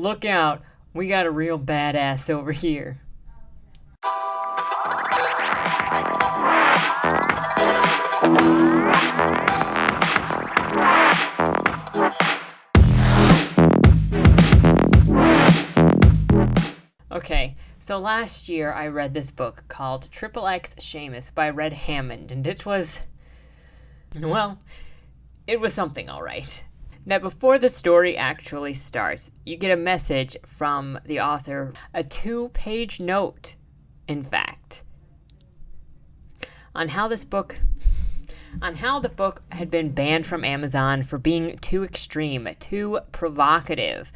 Look out, we got a real badass over here. Okay, so last year I read this book called XXX Shamus by Red Hammond, and it was, well, it was something alright. Now, before the story actually starts, you get a message from the author, a 2-page note, in fact, on how the book had been banned from Amazon for being too extreme, too provocative.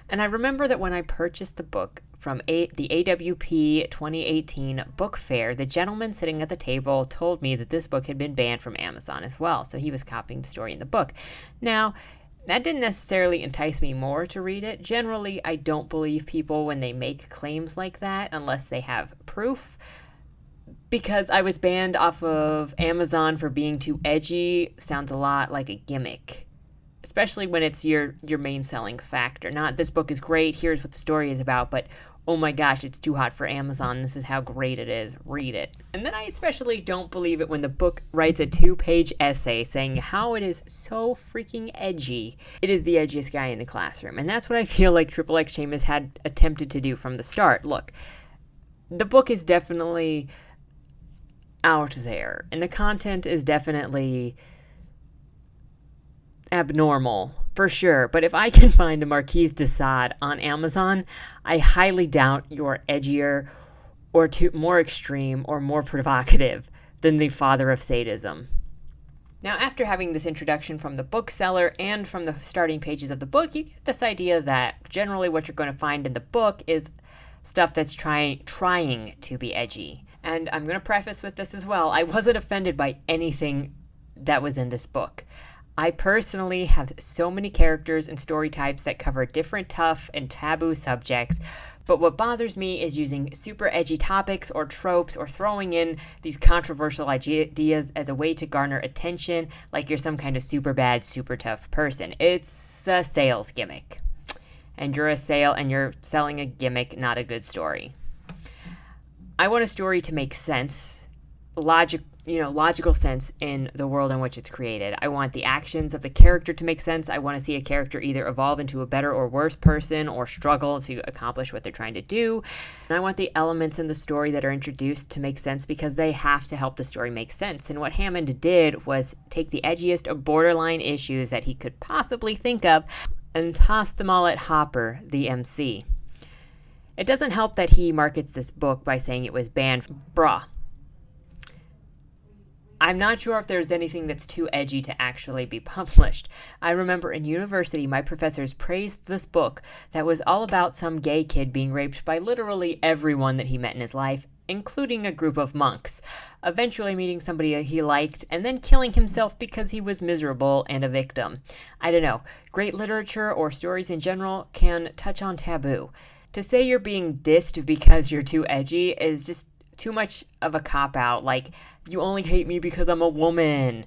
And I remember that when I purchased the book from the AWP 2018 book fair, the gentleman sitting at the table told me that this book had been banned from Amazon as well, so he was copying the story in the book. Now, that didn't necessarily entice me more to read it. Generally, I don't believe people when they make claims like that unless they have proof. Because I was banned off of Amazon for being too edgy sounds a lot like a gimmick. Especially when it's your main selling factor. Not, this book is great, here's what the story is about, but oh my gosh, it's too hot for Amazon, this is how great it is, read it. And then I especially don't believe it when the book writes a 2-page essay saying how it is so freaking edgy. It is the edgiest guy in the classroom. And that's what I feel like XXX Shamus had attempted to do from the start. Look, the book is definitely out there, and the content is definitely abnormal, for sure. But if I can find a Marquise de Sade on Amazon, I highly doubt you're edgier or more extreme or more provocative than the father of sadism. Now, after having this introduction from the bookseller and from the starting pages of the book, you get this idea that generally what you're going to find in the book is stuff that's trying to be edgy. And I'm going to preface with this as well. I wasn't offended by anything that was in this book. I personally have so many characters and story types that cover different tough and taboo subjects, but what bothers me is using super edgy topics or tropes or throwing in these controversial ideas as a way to garner attention, like you're some kind of super bad, super tough person. It's a sales gimmick. And you're selling a gimmick, not a good story. I want a story to make sense, logical sense in the world in which it's created. I want the actions of the character to make sense. I want to see a character either evolve into a better or worse person or struggle to accomplish what they're trying to do. And I want the elements in the story that are introduced to make sense because they have to help the story make sense. And what Hammond did was take the edgiest of borderline issues that he could possibly think of and toss them all at Hopper, the MC. It doesn't help that he markets this book by saying it was banned. Bruh. I'm not sure if there's anything that's too edgy to actually be published. I remember in university, my professors praised this book that was all about some gay kid being raped by literally everyone that he met in his life, including a group of monks, eventually meeting somebody he liked and then killing himself because he was miserable and a victim. I don't know. Great literature or stories in general can touch on taboo. To say you're being dissed because you're too edgy is just too much of a cop-out, like, you only hate me because I'm a woman.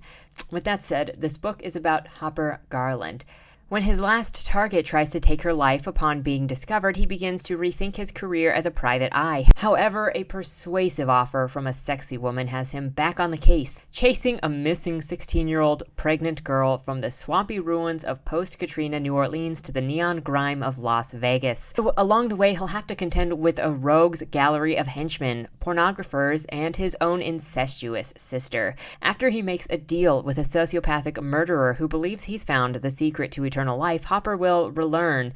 With that said, this book is about Hopper Garland. When his last target tries to take her life upon being discovered, he begins to rethink his career as a private eye. However, a persuasive offer from a sexy woman has him back on the case, chasing a missing 16-year-old pregnant girl from the swampy ruins of post-Katrina New Orleans to the neon grime of Las Vegas. So, along the way, he'll have to contend with a rogue's gallery of henchmen, pornographers, and his own incestuous sister. After he makes a deal with a sociopathic murderer who believes he's found the secret to eternal life, Hopper will relearn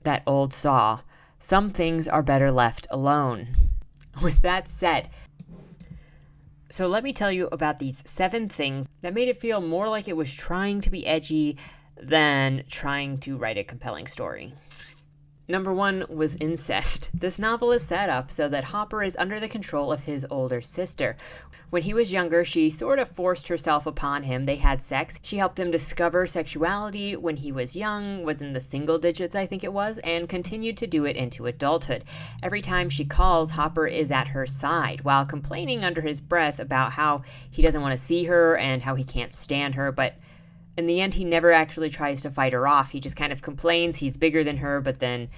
that old saw. Some things are better left alone. With that said, so let me tell you about these 7 things that made it feel more like it was trying to be edgy than trying to write a compelling story. Number 1 was incest. This novel is set up so that Hopper is under the control of his older sister. When he was younger, she sort of forced herself upon him. They had sex. She helped him discover sexuality when he was young, was in the single digits, I think it was, and continued to do it into adulthood. Every time she calls, Hopper is at her side, while complaining under his breath about how he doesn't want to see her and how he can't stand her, but In the end, he never actually tries to fight her off. He just kind of complains he's bigger than her, but then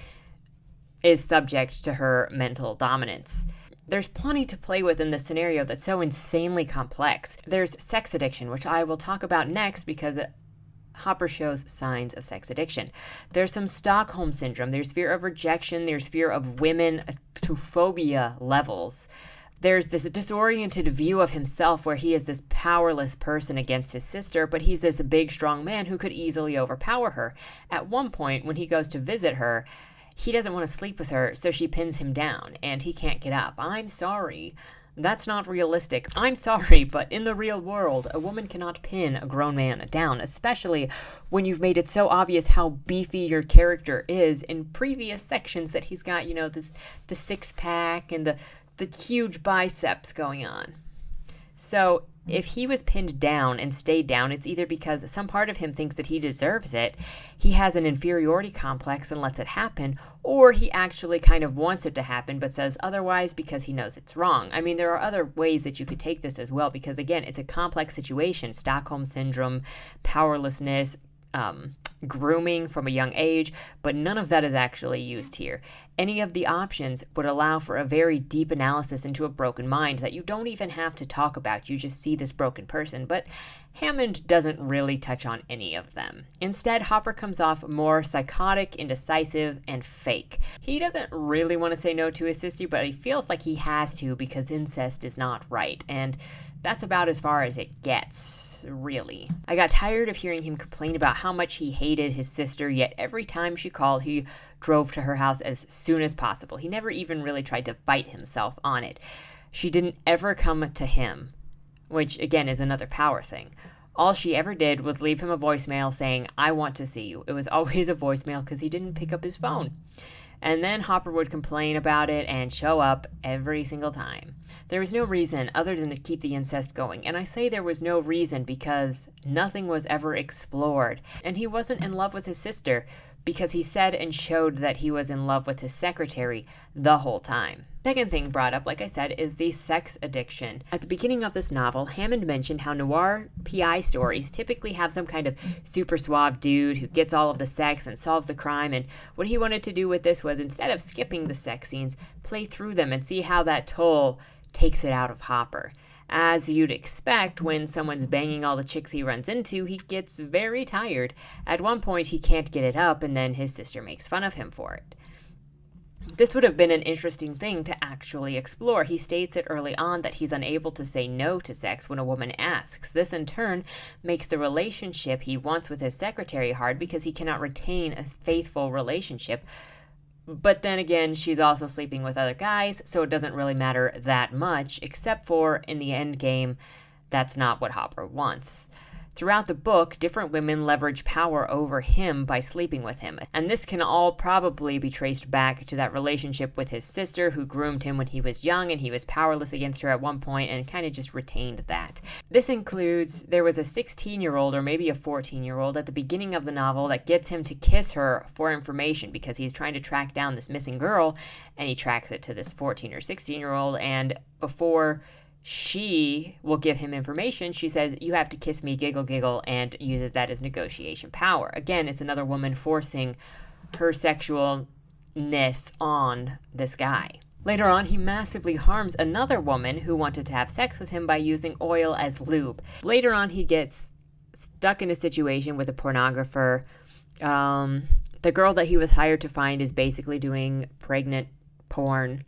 is subject to her mental dominance. There's plenty to play with in this scenario that's so insanely complex. There's sex addiction, which I will talk about next because Hopper shows signs of sex addiction. There's some Stockholm syndrome. There's fear of rejection. There's fear of women to phobia levels. There's this disoriented view of himself where he is this powerless person against his sister, but he's this big, strong man who could easily overpower her. At one point, when he goes to visit her, he doesn't want to sleep with her, so she pins him down, and he can't get up. I'm sorry. That's not realistic. I'm sorry, but in the real world, a woman cannot pin a grown man down, especially when you've made it so obvious how beefy your character is in previous sections that he's got, the six-pack and the huge biceps going on. So if he was pinned down and stayed down, it's either because some part of him thinks that he deserves it, he has an inferiority complex and lets it happen, or he actually kind of wants it to happen but says otherwise because he knows it's wrong. I mean, there are other ways that you could take this as well because, again, it's a complex situation. Stockholm syndrome, powerlessness, grooming from a young age, but none of that is actually used here. Any of the options would allow for a very deep analysis into a broken mind that you don't even have to talk about. You just see this broken person, but Hammond doesn't really touch on any of them. Instead, Hopper comes off more psychotic, indecisive, and fake. He doesn't really want to say no to his sister, but he feels like he has to because incest is not right, and that's about as far as it gets, really. I got tired of hearing him complain about how much he hated his sister, yet every time she called, he drove to her house as soon as possible. He never even really tried to fight himself on it. She didn't ever come to him, which, again, is another power thing. All she ever did was leave him a voicemail saying, "I want to see you." It was always a voicemail because he didn't pick up his phone. And then Hopper would complain about it and show up every single time. There was no reason other than to keep the incest going. And I say there was no reason because nothing was ever explored. And he wasn't in love with his sister because he said and showed that he was in love with his secretary the whole time. Second thing brought up, like I said, is the sex addiction. At the beginning of this novel, Hammond mentioned how noir PI stories typically have some kind of super suave dude who gets all of the sex and solves the crime, and what he wanted to do with this was, instead of skipping the sex scenes, play through them and see how that toll takes it out of Hopper. As you'd expect, when someone's banging all the chicks he runs into, he gets very tired. At one point, he can't get it up, and then his sister makes fun of him for it. This would have been an interesting thing to actually explore. He states it early on that he's unable to say no to sex when a woman asks. This, in turn, makes the relationship he wants with his secretary hard because he cannot retain a faithful relationship. But then again, she's also sleeping with other guys, so it doesn't really matter that much, except for, in the end game, that's not what Hopper wants. Throughout the book, different women leverage power over him by sleeping with him, and this can all probably be traced back to that relationship with his sister who groomed him when he was young and he was powerless against her at one point and kind of just retained that. This includes, there was a 16-year-old or maybe a 14-year-old at the beginning of the novel that gets him to kiss her for information because he's trying to track down this missing girl, and he tracks it to this 14 or 16-year-old, and before she will give him information, she says, "You have to kiss me, giggle, giggle," and uses that as negotiation power. Again, it's another woman forcing her sexualness on this guy. Later on, he massively harms another woman who wanted to have sex with him by using oil as lube. Later on, he gets stuck in a situation with a pornographer. The girl that he was hired to find is basically doing pregnant porn,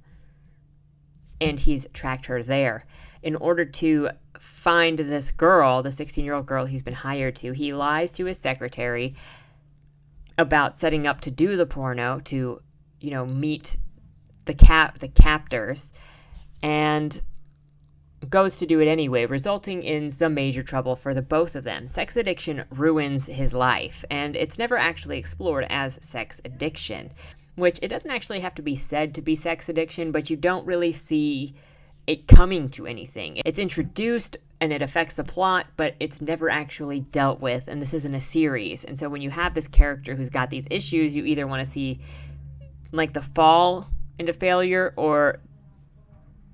and he's tracked her there. In order to find this girl, the 16-year-old girl he's been hired to, he lies to his secretary about setting up to do the porno, to, meet the captors, and goes to do it anyway, resulting in some major trouble for the both of them. Sex addiction ruins his life, and it's never actually explored as sex addiction, which it doesn't actually have to be said to be sex addiction, but you don't really see it coming to anything. It's introduced and it affects the plot, but it's never actually dealt with, and this isn't a series. And so when you have this character who's got these issues, you either want to see like the fall into failure or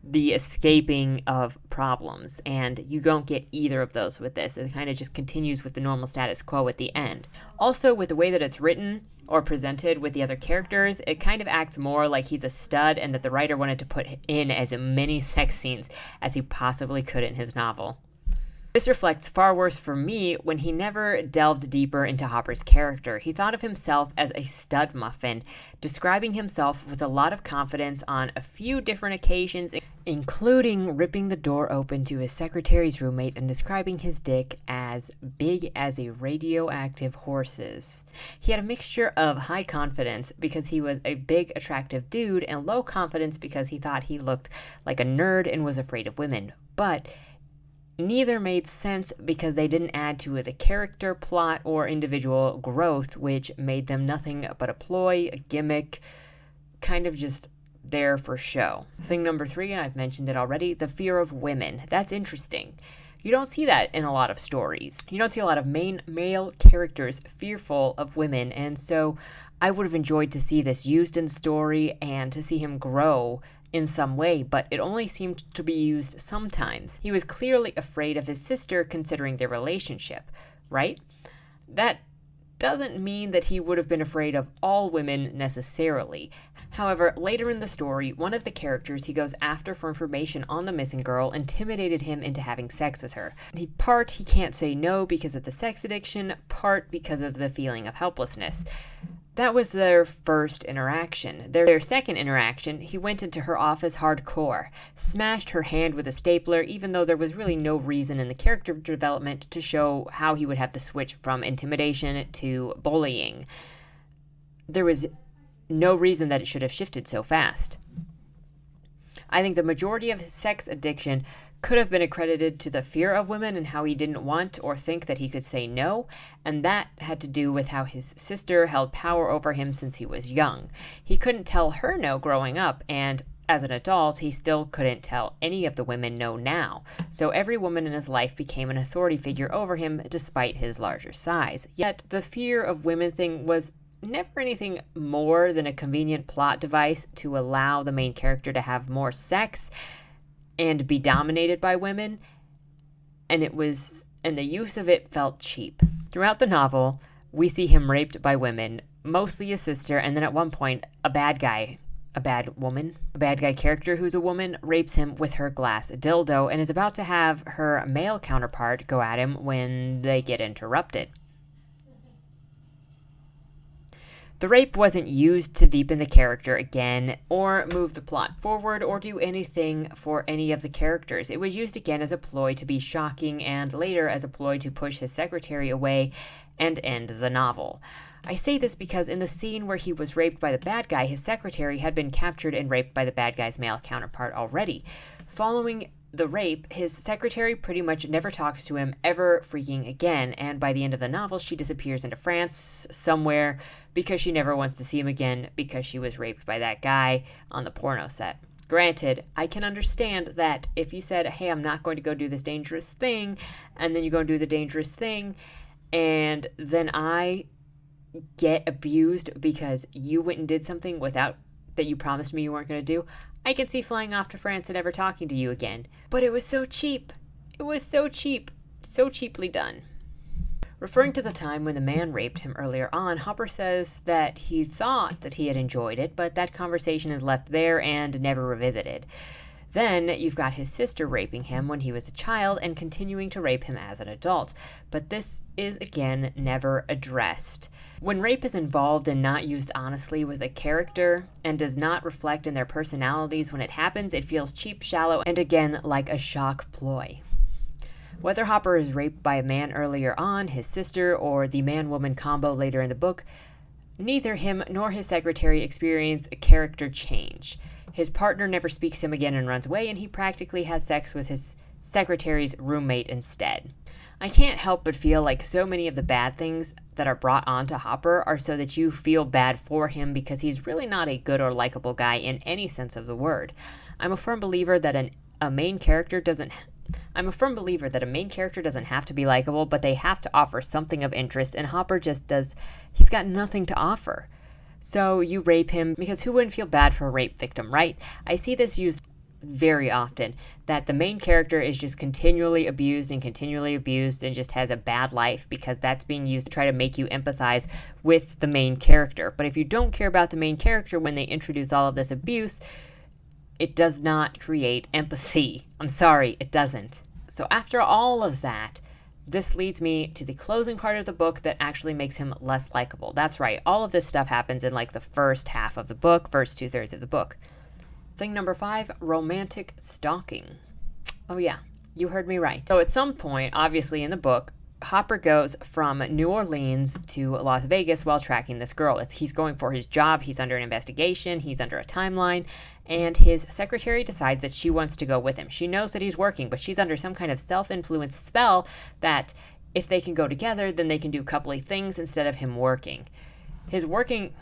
the escaping of problems, and you don't get either of those with this. It kind of just continues with the normal status quo at the end. Also, with the way that it's written or presented with the other characters, it kind of acts more like he's a stud and that the writer wanted to put in as many sex scenes as he possibly could in his novel. This reflects far worse for me when he never delved deeper into Hopper's character. He thought of himself as a stud muffin, describing himself with a lot of confidence on a few different occasions, including ripping the door open to his secretary's roommate and describing his dick as big as a radioactive horse's. He had a mixture of high confidence because he was a big, attractive dude, and low confidence because he thought he looked like a nerd and was afraid of women. But neither made sense because they didn't add to the character, plot, or individual growth, which made them nothing but a ploy, a gimmick, kind of just there for show. Thing number 3, and I've mentioned it already, the fear of women. That's interesting. You don't see that in a lot of stories. You don't see a lot of main male characters fearful of women, and so I would have enjoyed to see this used in story and to see him grow in some way, but it only seemed to be used sometimes. He was clearly afraid of his sister considering their relationship, right? That doesn't mean that he would have been afraid of all women necessarily. However, later in the story, one of the characters he goes after for information on the missing girl intimidated him into having sex with her. Part he can't say no because of the sex addiction, part because of the feeling of helplessness. That was their first interaction. Their second interaction, he went into her office hardcore, smashed her hand with a stapler, even though there was really no reason in the character development to show how he would have to switch from intimidation to bullying. There was no reason that it should have shifted so fast. I think the majority of his sex addiction could have been accredited to the fear of women and how he didn't want or think that he could say no, and that had to do with how his sister held power over him since he was young. He couldn't tell her no growing up, and as an adult, he still couldn't tell any of the women no now. So every woman in his life became an authority figure over him despite his larger size. Yet the fear of women thing was never anything more than a convenient plot device to allow the main character to have more sex and be dominated by women, and the use of it felt cheap. Throughout the novel, we see him raped by women, mostly his sister, and then at one point, a bad guy character who's a woman rapes him with her glass dildo and is about to have her male counterpart go at him when they get interrupted. The rape wasn't used to deepen the character again, or move the plot forward, or do anything for any of the characters. It was used again as a ploy to be shocking, and later as a ploy to push his secretary away and end the novel. I say this because in the scene where he was raped by the bad guy, his secretary had been captured and raped by the bad guy's male counterpart already. Following the rape, his secretary pretty much never talks to him ever freaking again, and by the end of the novel, she disappears into France somewhere because she never wants to see him again because she was raped by that guy on the porno set. Granted, I can understand that if you said, hey, I'm not going to go do this dangerous thing, and then you go and do the dangerous thing, and then I get abused because you went and did something without that you promised me you weren't going to do, I can see flying off to France and never talking to you again. But it was so cheap. It was so cheap. So cheaply done. Referring to the time when the man raped him earlier on, Hopper says that he thought that he had enjoyed it, but that conversation is left there and never revisited. Then you've got his sister raping him when he was a child and continuing to rape him as an adult. But this is, again, never addressed. When rape is involved and not used honestly with a character and does not reflect in their personalities when it happens, it feels cheap, shallow, and again, like a shock ploy. Whether Hopper is raped by a man earlier on, his sister, or the man-woman combo later in the book, neither him nor his secretary experience a character change. His partner never speaks to him again and runs away, and he practically has sex with his secretary's roommate instead. I can't help but feel like so many of the bad things that are brought onto Hopper are so that you feel bad for him because he's really not a good or likable guy in any sense of the word. I'm a firm believer that a main character doesn't have to be likable, but they have to offer something of interest, and Hopper just does. He's got nothing to offer. So you rape him because who wouldn't feel bad for a rape victim, right? I see this used very often, that the main character is just continually abused and just has a bad life because that's being used to try to make you empathize with the main character. But if you don't care about the main character when they introduce all of this abuse, it does not create empathy. I'm sorry, it doesn't. So after all of that, this leads me to the closing part of the book that actually makes him less likable. That's right, all of this stuff happens in like the first half of the book, first 2/3 of the book. Thing number 5, romantic stalking. Oh yeah, you heard me right. So at some point, obviously in the book, Hopper goes from New Orleans to Las Vegas while tracking this girl. He's going for his job, he's under an investigation, he's under a timeline, and his secretary decides that she wants to go with him. She knows that he's working, but she's under some kind of self-influenced spell that if they can go together, then they can do coupley things instead of him working. His working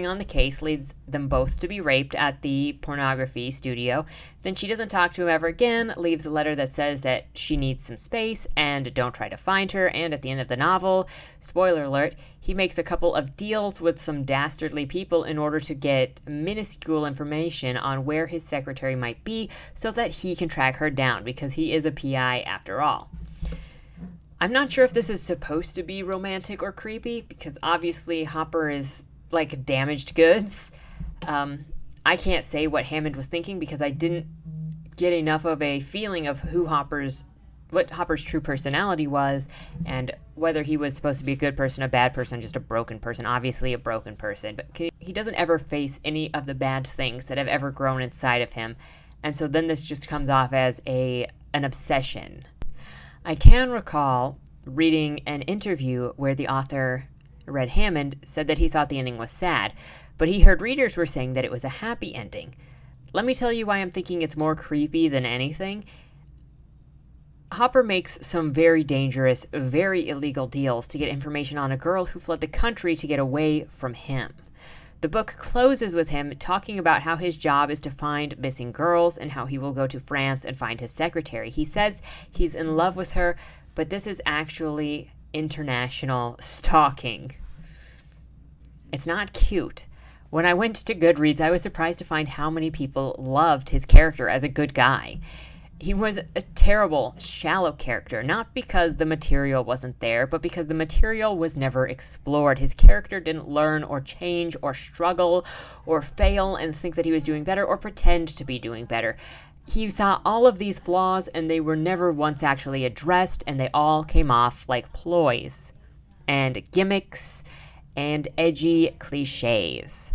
on the case leads them both to be raped at the pornography studio. Then she doesn't talk to him ever again, leaves a letter that says that she needs some space and don't try to find her. And at the end of the novel, spoiler alert, he makes a couple of deals with some dastardly people in order to get minuscule information on where his secretary might be so that he can track her down, because he is a PI after all. I'm not sure if this is supposed to be romantic or creepy, because obviously Hopper is like damaged goods. I can't say what Hammond was thinking because I didn't get enough of a feeling of what Hopper's true personality was, and whether he was supposed to be a good person, a bad person, just a broken person. Obviously a broken person, but he doesn't ever face any of the bad things that have ever grown inside of him. And so then this just comes off as an obsession. I can recall reading an interview where the author, Red Hammond, said that he thought the ending was sad, but he heard readers were saying that it was a happy ending. Let me tell you why I'm thinking it's more creepy than anything. Hopper makes some very dangerous, very illegal deals to get information on a girl who fled the country to get away from him. The book closes with him talking about how his job is to find missing girls and how he will go to France and find his secretary. He says he's in love with her, but this is actually international stalking. It's not cute. When I went to Goodreads, I was surprised to find how many people loved his character as a good guy. He was a terrible, shallow character, not because the material wasn't there, but because the material was never explored. His character didn't learn or change or struggle or fail and think that he was doing better or pretend to be doing better. He saw all of these flaws and they were never once actually addressed, and they all came off like ploys and gimmicks and edgy cliches.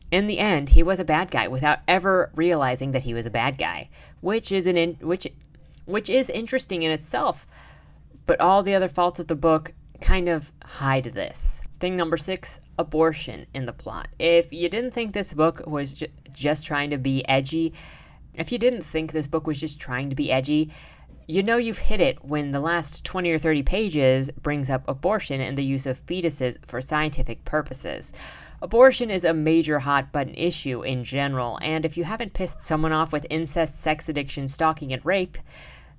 In the end, he was a bad guy without ever realizing that he was a bad guy, which is interesting in itself. But all the other faults of the book kind of hide this. Thing number 6, abortion in the plot. If you didn't think this book was just trying to be edgy, you know you've hit it when the last 20 or 30 pages brings up abortion and the use of fetuses for scientific purposes. Abortion is a major hot-button issue in general, and if you haven't pissed someone off with incest, sex addiction, stalking, and rape,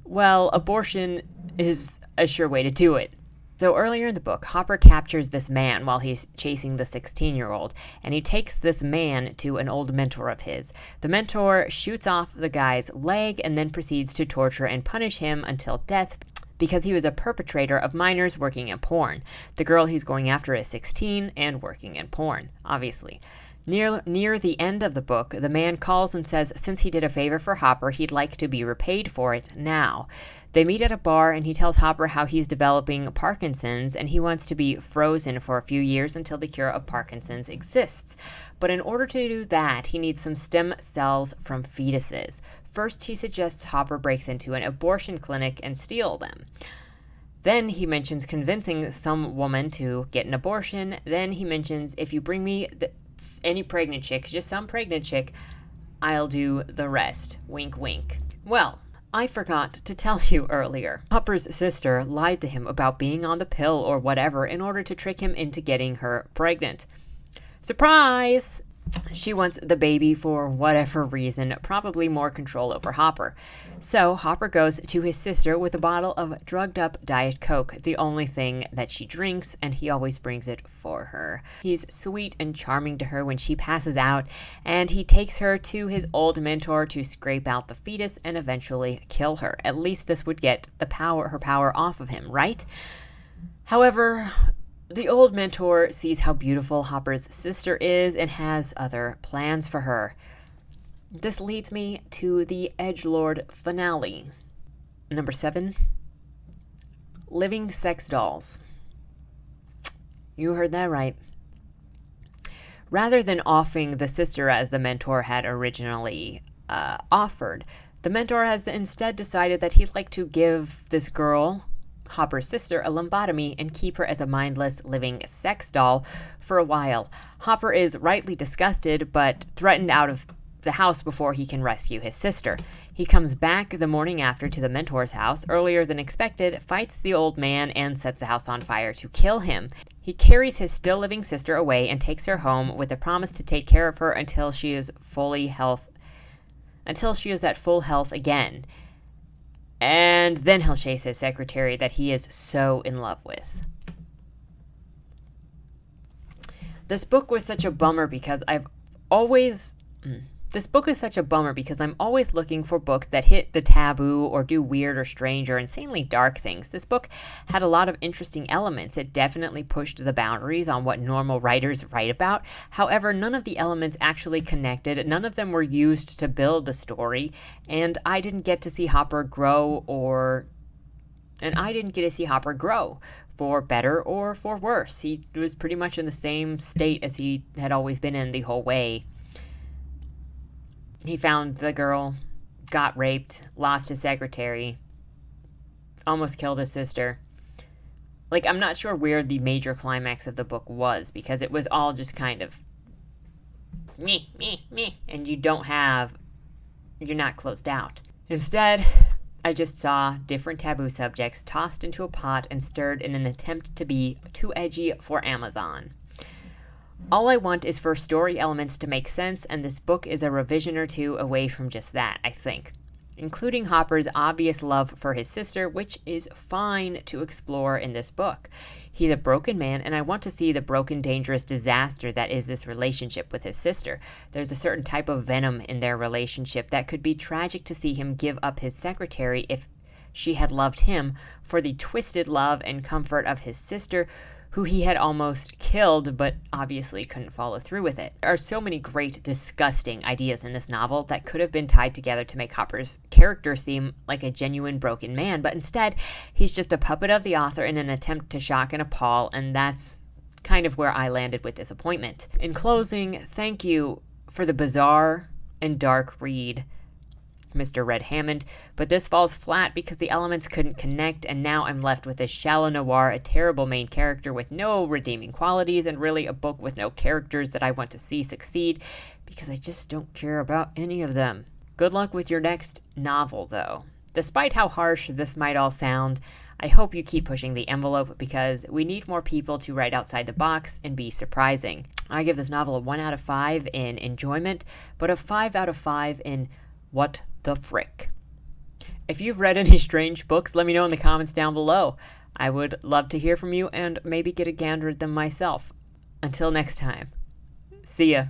well, abortion is a sure way to do it. So earlier in the book, Hopper captures this man while he's chasing the 16-year-old, and he takes this man to an old mentor of his. The mentor shoots off the guy's leg and then proceeds to torture and punish him until death because he was a perpetrator of minors working in porn. The girl he's going after is 16 and working in porn, obviously. Near the end of the book, the man calls and says since he did a favor for Hopper, he'd like to be repaid for it now. They meet at a bar and he tells Hopper how he's developing Parkinson's and he wants to be frozen for a few years until the cure of Parkinson's exists. But in order to do that, he needs some stem cells from fetuses. First, he suggests Hopper breaks into an abortion clinic and steal them. Then he mentions convincing some woman to get an abortion. Then he mentions, if you bring me any pregnant chick, just some pregnant chick, I'll do the rest. Wink, wink. Well, I forgot to tell you earlier. Hopper's sister lied to him about being on the pill or whatever in order to trick him into getting her pregnant. Surprise! She wants the baby for whatever reason, probably more control over Hopper. So Hopper goes to his sister with a bottle of drugged up Diet Coke, the only thing that she drinks, and he always brings it for her. He's sweet and charming to her when she passes out, and he takes her to his old mentor to scrape out the fetus and eventually kill her. At least this would get her power off of him, right? However, the old mentor sees how beautiful Hopper's sister is and has other plans for her. This leads me to the Edgelord finale. Number 7. Living sex dolls. You heard that right. Rather than offing the sister as the mentor had originally offered, the mentor has instead decided that he'd like to give this girl, Hopper's sister, a lobotomy and keep her as a mindless living sex doll for a while. Hopper is rightly disgusted, but threatened out of the house before he can rescue his sister. He comes back the morning after to the mentor's house earlier than expected, fights the old man, and sets the house on fire to kill him. He carries his still living sister away and takes her home with a promise to take care of her until she is at full health again. And then he'll chase his secretary that he is so in love with. This book was such a bummer because I'm always looking for books that hit the taboo or do weird or strange or insanely dark things. This book had a lot of interesting elements. It definitely pushed the boundaries on what normal writers write about. However, none of the elements actually connected. None of them were used to build the story, and I didn't get to see Hopper grow for better or for worse. He was pretty much in the same state as he had always been in the whole way. He found the girl, got raped, lost his secretary, almost killed his sister. I'm not sure where the major climax of the book was, because it was all just kind of me, and you're not closed out. Instead, I just saw different taboo subjects tossed into a pot and stirred in an attempt to be too edgy for Amazon. All I want is for story elements to make sense, and this book is a revision or two away from just that, I think. Including Hopper's obvious love for his sister, which is fine to explore in this book. He's a broken man, and I want to see the broken, dangerous disaster that is this relationship with his sister. There's a certain type of venom in their relationship that could be tragic to see him give up his secretary if she had loved him for the twisted love and comfort of his sister, who he had almost killed, but obviously couldn't follow through with it. There are so many great, disgusting ideas in this novel that could have been tied together to make Hopper's character seem like a genuine broken man, but instead, he's just a puppet of the author in an attempt to shock and appall, and that's kind of where I landed with disappointment. In closing, thank you for the bizarre and dark read, Mr. Red Hammond, but this falls flat because the elements couldn't connect, and now I'm left with a shallow noir, a terrible main character with no redeeming qualities, and really a book with no characters that I want to see succeed, because I just don't care about any of them. Good luck with your next novel, though. Despite how harsh this might all sound, I hope you keep pushing the envelope, because we need more people to write outside the box and be surprising. I give this novel a 1 out of 5 in enjoyment, but a 5 out of 5 in what the frick. If you've read any strange books, let me know in the comments down below. I would love to hear from you and maybe get a gander at them myself. Until next time, see ya.